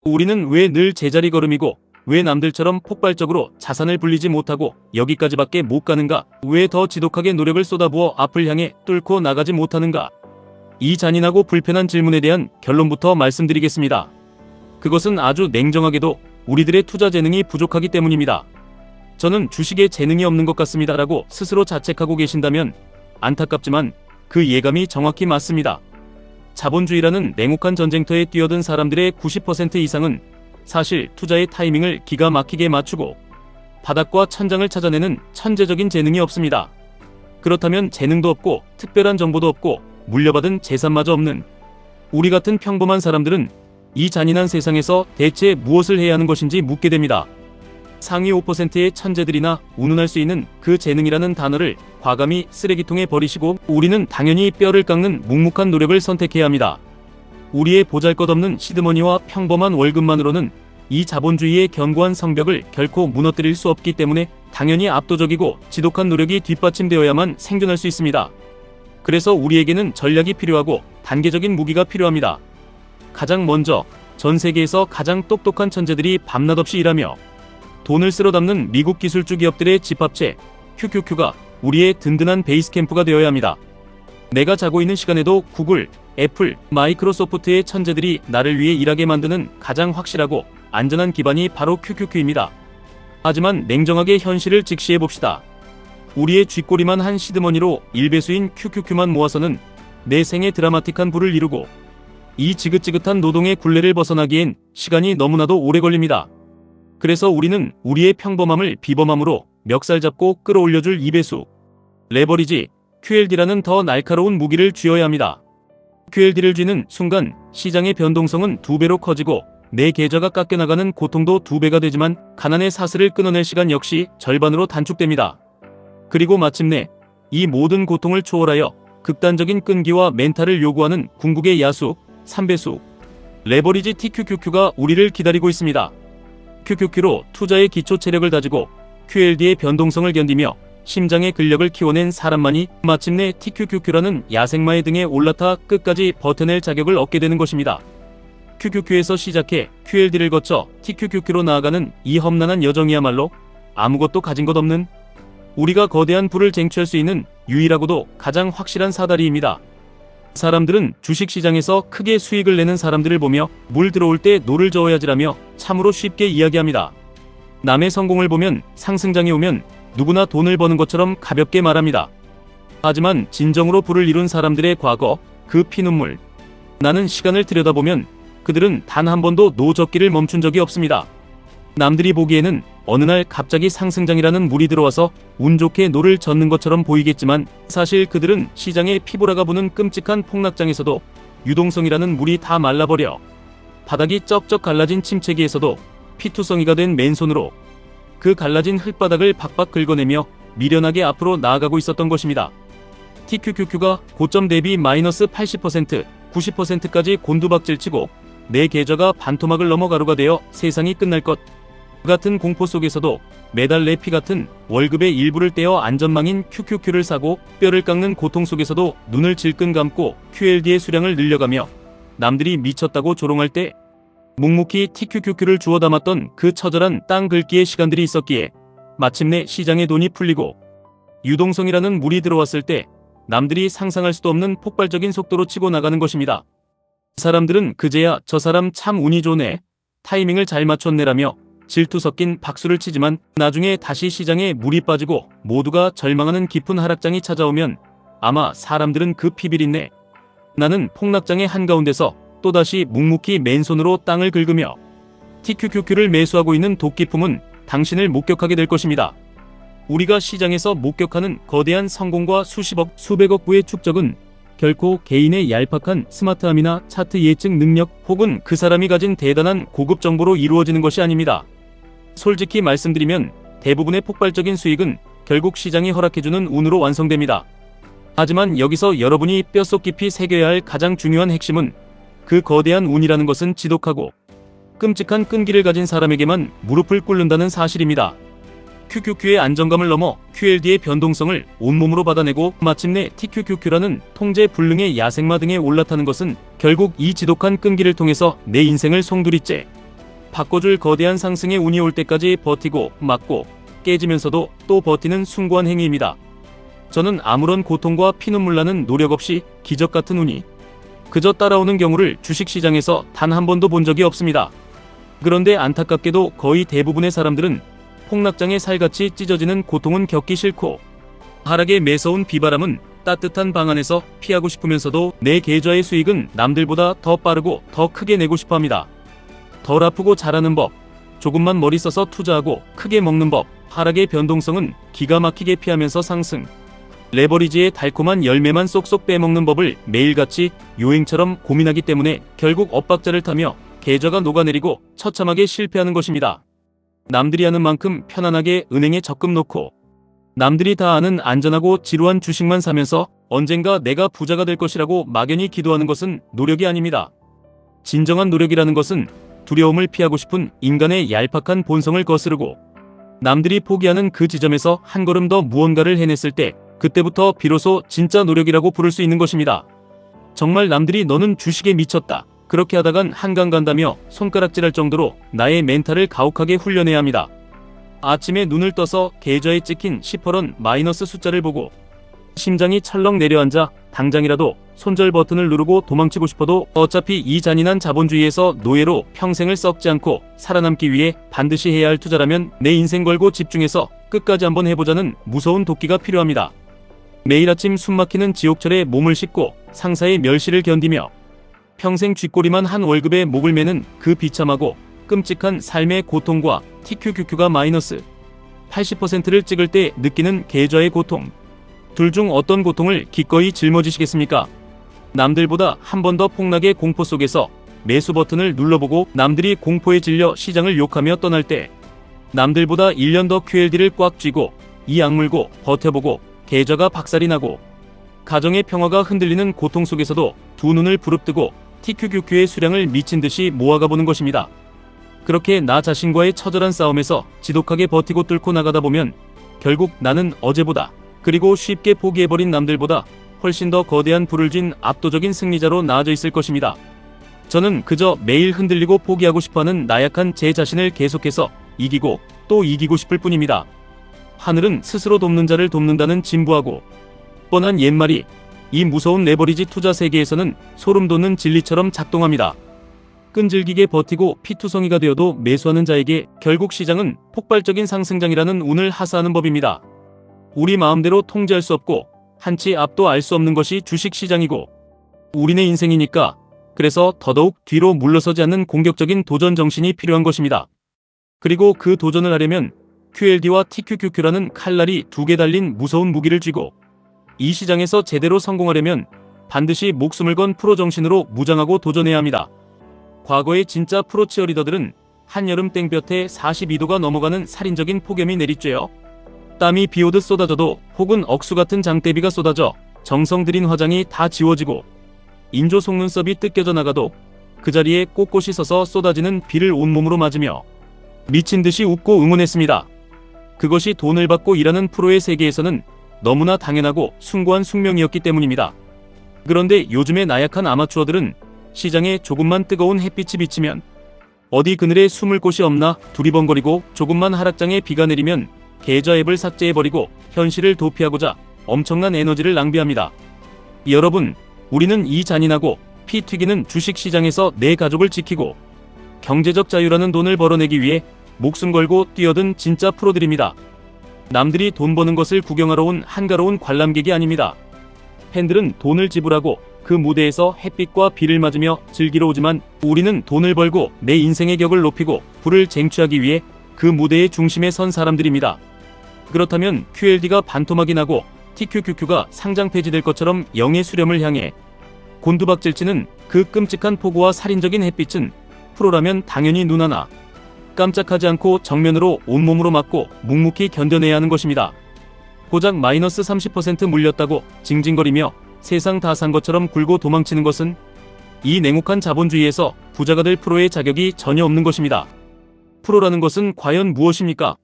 우리는 왜 늘 제자리 걸음이고, 왜 남들처럼 폭발적으로 자산을 불리지 못하고 여기까지밖에 못 가는가? 왜 더 지독하게 노력을 쏟아부어 앞을 향해 뚫고 나가지 못하는가? 이 잔인하고 불편한 질문에 대한 결론부터 말씀드리겠습니다. 그것은 아주 냉정하게도 우리들의 투자 재능이 부족하기 때문입니다. 저는 주식에 재능이 없는 것 같습니다 라고 스스로 자책하고 계신다면 안타깝지만 그 예감이 정확히 맞습니다. 자본주의라는 냉혹한 전쟁터에 뛰어든 사람들의 90% 이상은 사실 투자의 타이밍을 기가 막히게 맞추고 바닥과 천장을 찾아내는 천재적인 재능이 없습니다. 그렇다면 재능도 없고 특별한 정보도 없고 물려받은 재산마저 없는 우리 같은 평범한 사람들은 이 잔인한 세상에서 대체 무엇을 해야 하는 것인지 묻게 됩니다. 상위 5%의 천재들이나 운운할 수 있는 그 재능이라는 단어를 과감히 쓰레기통에 버리시고 우리는 당연히 뼈를 깎는 묵묵한 노력을 선택해야 합니다. 우리의 보잘것없는 시드머니와 평범한 월급만으로는 이 자본주의의 견고한 성벽을 결코 무너뜨릴 수 없기 때문에 당연히 압도적이고 지독한 노력이 뒷받침되어야만 생존할 수 있습니다. 그래서 우리에게는 전략이 필요하고 단계적인 무기가 필요합니다. 가장 먼저 전 세계에서 가장 똑똑한 천재들이 밤낮 없이 일하며 돈을 쓸어 담는 미국 기술주 기업들의 집합체 QQQ가 우리의 든든한 베이스 캠프가 되어야 합니다. 내가 자고 있는 시간에도 구글, 애플, 마이크로소프트의 천재들이 나를 위해 일하게 만드는 가장 확실하고 안전한 기반이 바로 QQQ입니다. 하지만 냉정하게 현실을 직시해봅시다. 우리의 쥐꼬리만 한 시드머니로 일배수인 QQQ만 모아서는 내 생에 드라마틱한 부를 이루고 이 지긋지긋한 노동의 굴레를 벗어나기엔 시간이 너무나도 오래 걸립니다. 그래서 우리는 우리의 평범함을 비범함으로 멱살 잡고 끌어올려줄 2배수 레버리지 QLD라는 더 날카로운 무기를 쥐어야 합니다. QLD를 쥐는 순간 시장의 변동성은 2배로 커지고 내 계좌가 깎여나가는 고통도 2배가 되지만 가난의 사슬을 끊어낼 시간 역시 절반으로 단축됩니다. 그리고 마침내 이 모든 고통을 초월하여 극단적인 끈기와 멘탈을 요구하는 궁극의 야수 3배수 레버리지 TQQQ가 우리를 기다리고 있습니다. QQQ로 투자의 기초 체력을 다지고 QLD의 변동성을 견디며 심장의 근력을 키워낸 사람만이 마침내 TQQQ라는 야생마의 등에 올라타 끝까지 버텨낼 자격을 얻게 되는 것입니다. QQQ에서 시작해 QLD를 거쳐 TQQQ로 나아가는 이 험난한 여정이야말로 아무것도 가진 것 없는 우리가 거대한 부를 쟁취할 수 있는 유일하고도 가장 확실한 사다리입니다. 사람들은 주식시장에서 크게 수익을 내는 사람들을 보며 물 들어올 때 노를 저어야지라며 참으로 쉽게 이야기합니다. 남의 성공을 보면 상승장이 오면 누구나 돈을 버는 것처럼 가볍게 말합니다. 하지만 진정으로 부를 이룬 사람들의 과거, 그 피눈물, 나는 시간을 들여다보면 그들은 단 한 번도 노젓기를 멈춘 적이 없습니다. 남들이 보기에는 어느 날 갑자기 상승장이라는 물이 들어와서 운 좋게 노를 젓는 것처럼 보이겠지만 사실 그들은 시장에 피보라가 부는 끔찍한 폭락장에서도 유동성이라는 물이 다 말라버려 바닥이 쩍쩍 갈라진 침체기에서도 피투성이가 된 맨손으로 그 갈라진 흙바닥을 박박 긁어내며 미련하게 앞으로 나아가고 있었던 것입니다. TQQQ가 고점 대비 마이너스 80%, 90%까지 곤두박질치고 내 계좌가 반토막을 넘어 가루가 되어 세상이 끝날 것 같은 공포 속에서도 매달 내 피 같은 월급의 일부를 떼어 안전망인 QQQ를 사고 뼈를 깎는 고통 속에서도 눈을 질끈 감고 QLD의 수량을 늘려가며 남들이 미쳤다고 조롱할 때 묵묵히 TQQQ를 주워 담았던 그 처절한 땅 긁기의 시간들이 있었기에 마침내 시장의 돈이 풀리고 유동성이라는 물이 들어왔을 때 남들이 상상할 수도 없는 폭발적인 속도로 치고 나가는 것입니다. 사람들은 그제야 저 사람 참 운이 좋네, 타이밍을 잘 맞췄네라며 질투 섞인 박수를 치지만 나중에 다시 시장에 물이 빠지고 모두가 절망하는 깊은 하락장이 찾아오면 아마 사람들은 그 피비린내 나는 폭락장의 한가운데서 또다시 묵묵히 맨손으로 땅을 긁으며 TQQQ를 매수하고 있는 도끼품은 당신을 목격하게 될 것입니다. 우리가 시장에서 목격하는 거대한 성공과 수십억, 수백억 부의 축적은 결코 개인의 얄팍한 스마트함이나 차트 예측 능력 혹은 그 사람이 가진 대단한 고급 정보로 이루어지는 것이 아닙니다. 솔직히 말씀드리면 대부분의 폭발적인 수익은 결국 시장이 허락해주는 운으로 완성됩니다. 하지만 여기서 여러분이 뼛속 깊이 새겨야 할 가장 중요한 핵심은 그 거대한 운이라는 것은 지독하고 끔찍한 끈기를 가진 사람에게만 무릎을 꿇는다는 사실입니다. QQQ의 안정감을 넘어 QLD의 변동성을 온몸으로 받아내고 마침내 TQQQ라는 통제 불능의 야생마 등에 올라타는 것은 결국 이 지독한 끈기를 통해서 내 인생을 송두리째 바꿔줄 거대한 상승의 운이 올 때까지 버티고 맞고 깨지면서도 또 버티는 숭고한 행위입니다. 저는 아무런 고통과 피눈물 나는 노력 없이 기적 같은 운이 그저 따라오는 경우를 주식시장에서 단 한 번도 본 적이 없습니다. 그런데 안타깝게도 거의 대부분의 사람들은 폭락장에 살같이 찢어지는 고통은 겪기 싫고 하락에 매서운 비바람은 따뜻한 방 안에서 피하고 싶으면서도 내 계좌의 수익은 남들보다 더 빠르고 더 크게 내고 싶어 합니다. 덜 아프고 잘하는 법, 조금만 머리 써서 투자하고 크게 먹는 법, 하락의 변동성은 기가 막히게 피하면서 상승, 레버리지의 달콤한 열매만 쏙쏙 빼먹는 법을 매일같이 요행처럼 고민하기 때문에 결국 엇박자를 타며 계좌가 녹아내리고 처참하게 실패하는 것입니다. 남들이 하는 만큼 편안하게 은행에 적금 놓고 남들이 다 아는 안전하고 지루한 주식만 사면서 언젠가 내가 부자가 될 것이라고 막연히 기도하는 것은 노력이 아닙니다. 진정한 노력이라는 것은 두려움을 피하고 싶은 인간의 얄팍한 본성을 거스르고 남들이 포기하는 그 지점에서 한 걸음 더 무언가를 해냈을 때 그때부터 비로소 진짜 노력이라고 부를 수 있는 것입니다. 정말 남들이 너는 주식에 미쳤다, 그렇게 하다간 한강 간다며 손가락질할 정도로 나의 멘탈을 가혹하게 훈련해야 합니다. 아침에 눈을 떠서 계좌에 찍힌 10%원 마이너스 숫자를 보고 심장이 철렁 내려앉아 당장이라도 손절 버튼을 누르고 도망치고 싶어도 어차피 이 잔인한 자본주의에서 노예로 평생을 썩지 않고 살아남기 위해 반드시 해야 할 투자라면 내 인생 걸고 집중해서 끝까지 한번 해보자는 무서운 도끼가 필요합니다. 매일 아침 숨막히는 지옥철에 몸을 싣고 상사의 멸시를 견디며 평생 쥐꼬리만 한 월급에 목을 매는 그 비참하고 끔찍한 삶의 고통과 TQQQ가 마이너스 80%를 찍을 때 느끼는 계좌의 고통, 둘 중 어떤 고통을 기꺼이 짊어지시겠습니까? 남들보다 한 번 더 폭락의 공포 속에서 매수 버튼을 눌러보고 남들이 공포에 질려 시장을 욕하며 떠날 때, 남들보다 1년 더 QLD를 꽉 쥐고 이 악물고 버텨보고 계좌가 박살이 나고 가정의 평화가 흔들리는 고통 속에서도 두 눈을 부릅뜨고 TQQQ의 수량을 미친 듯이 모아가 보는 것입니다. 그렇게 나 자신과의 처절한 싸움에서 지독하게 버티고 뚫고 나가다 보면 결국 나는 어제보다, 그리고 쉽게 포기해버린 남들보다 훨씬 더 거대한 불을 쥔 압도적인 승리자로 나아져 있을 것입니다. 저는 그저 매일 흔들리고 포기하고 싶어하는 나약한 제 자신을 계속해서 이기고 또 이기고 싶을 뿐입니다. 하늘은 스스로 돕는 자를 돕는다는 진부하고 뻔한 옛말이 이 무서운 레버리지 투자 세계에서는 소름 돋는 진리처럼 작동합니다. 끈질기게 버티고 피투성이가 되어도 매수하는 자에게 결국 시장은 폭발적인 상승장이라는 운을 하사하는 법입니다. 우리 마음대로 통제할 수 없고 한치 앞도 알 수 없는 것이 주식시장이고 우리네 인생이니까, 그래서 더더욱 뒤로 물러서지 않는 공격적인 도전 정신이 필요한 것입니다. 그리고 그 도전을 하려면 QLD와 TQQQ라는 칼날이 두 개 달린 무서운 무기를 쥐고 이 시장에서 제대로 성공하려면 반드시 목숨을 건 프로 정신으로 무장하고 도전해야 합니다. 과거의 진짜 프로 치어리더들은 한여름 땡볕에 42도가 넘어가는 살인적인 폭염이 내리쬐어 땀이 비오듯 쏟아져도, 혹은 억수 같은 장대비가 쏟아져 정성 들인 화장이 다 지워지고 인조 속눈썹이 뜯겨져 나가도 그 자리에 꼿꼿이 서서 쏟아지는 비를 온몸으로 맞으며 미친 듯이 웃고 응원했습니다. 그것이 돈을 받고 일하는 프로의 세계에서는 너무나 당연하고 숭고한 숙명이었기 때문입니다. 그런데 요즘의 나약한 아마추어들은 시장에 조금만 뜨거운 햇빛이 비치면, 어디 그늘에 숨을 곳이 없나 두리번거리고, 조금만 하락장에 비가 내리면 계좌 앱을 삭제해버리고 현실을 도피하고자 엄청난 에너지를 낭비합니다. 여러분, 우리는 이 잔인하고 피 튀기는 주식시장에서 내 가족을 지키고 경제적 자유라는 돈을 벌어내기 위해 목숨 걸고 뛰어든 진짜 프로들입니다. 남들이 돈 버는 것을 구경하러 온 한가로운 관람객이 아닙니다. 팬들은 돈을 지불하고 그 무대에서 햇빛과 비를 맞으며 즐기러 오지만, 우리는 돈을 벌고 내 인생의 격을 높이고 부를 쟁취하기 위해 그 무대의 중심에 선 사람들입니다. 그렇다면 QLD가 반토막이 나고 TQQQ가 상장 폐지될 것처럼 영의 수렴을 향해 곤두박질치는 그 끔찍한 폭우와 살인적인 햇빛은 프로라면 당연히 눈 하나 깜짝하지 않고 정면으로 온몸으로 맞고 묵묵히 견뎌내야 하는 것입니다. 고작 마이너스 30% 물렸다고 징징거리며 세상 다 산 것처럼 굴고 도망치는 것은 이 냉혹한 자본주의에서 부자가 될 프로의 자격이 전혀 없는 것입니다. 프로라는 것은 과연 무엇입니까?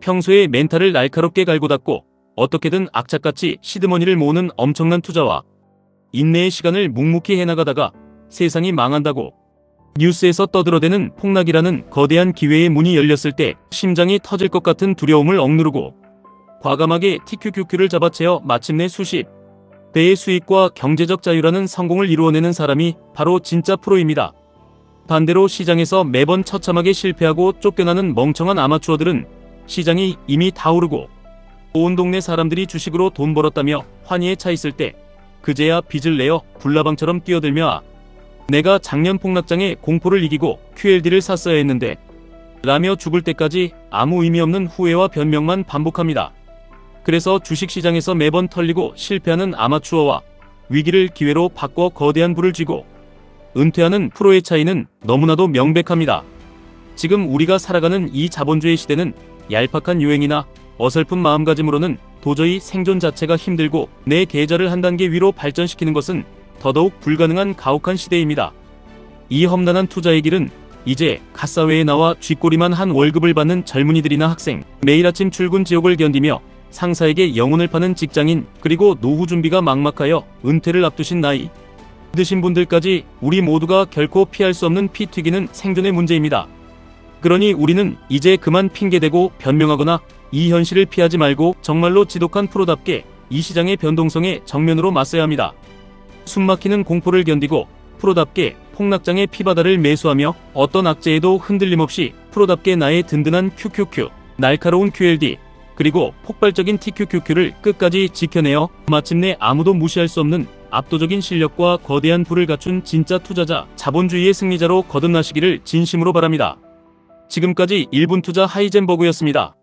평소에 멘탈을 날카롭게 갈고 닦고 어떻게든 악착같이 시드머니를 모으는 엄청난 투자와 인내의 시간을 묵묵히 해나가다가 세상이 망한다고 뉴스에서 떠들어대는 폭락이라는 거대한 기회의 문이 열렸을 때 심장이 터질 것 같은 두려움을 억누르고 과감하게 TQQQ를 잡아채어 마침내 수십 배의 수익과 경제적 자유라는 성공을 이루어내는 사람이 바로 진짜 프로입니다. 반대로 시장에서 매번 처참하게 실패하고 쫓겨나는 멍청한 아마추어들은 시장이 이미 다 오르고 온 동네 사람들이 주식으로 돈 벌었다며 환희에 차 있을 때 그제야 빚을 내어 불나방처럼 뛰어들며 내가 작년 폭락장에 공포를 이기고 QLD를 샀어야 했는데 라며 죽을 때까지 아무 의미 없는 후회와 변명만 반복합니다. 그래서 주식시장에서 매번 털리고 실패하는 아마추어와 위기를 기회로 바꿔 거대한 부를 쥐고 은퇴하는 프로의 차이는 너무나도 명백합니다. 지금 우리가 살아가는 이 자본주의 시대는 얄팍한 유행이나 어설픈 마음가짐으로는 도저히 생존 자체가 힘들고 내 계좌를 한 단계 위로 발전시키는 것은 더더욱 불가능한 가혹한 시대입니다. 이 험난한 투자의 길은 이제 갓사회에 나와 쥐꼬리만 한 월급을 받는 젊은이들이나 학생, 매일 아침 출근 지옥을 견디며 상사에게 영혼을 파는 직장인, 그리고 노후 준비가 막막하여 은퇴를 앞두신 나이 드신 분들까지 우리 모두가 결코 피할 수 없는 피 튀기는 생존의 문제입니다. 그러니 우리는 이제 그만 핑계대고 변명하거나 이 현실을 피하지 말고 정말로 지독한 프로답게 이 시장의 변동성에 정면으로 맞서야 합니다. 숨막히는 공포를 견디고 프로답게 폭락장의 피바다를 매수하며 어떤 악재에도 흔들림 없이 프로답게 나의 든든한 QQQ, 날카로운 QLD, 그리고 폭발적인 TQQQ를 끝까지 지켜내어 마침내 아무도 무시할 수 없는 압도적인 실력과 거대한 부를 갖춘 진짜 투자자, 자본주의의 승리자로 거듭나시기를 진심으로 바랍니다. 지금까지 1분 투자 하이젠버그였습니다.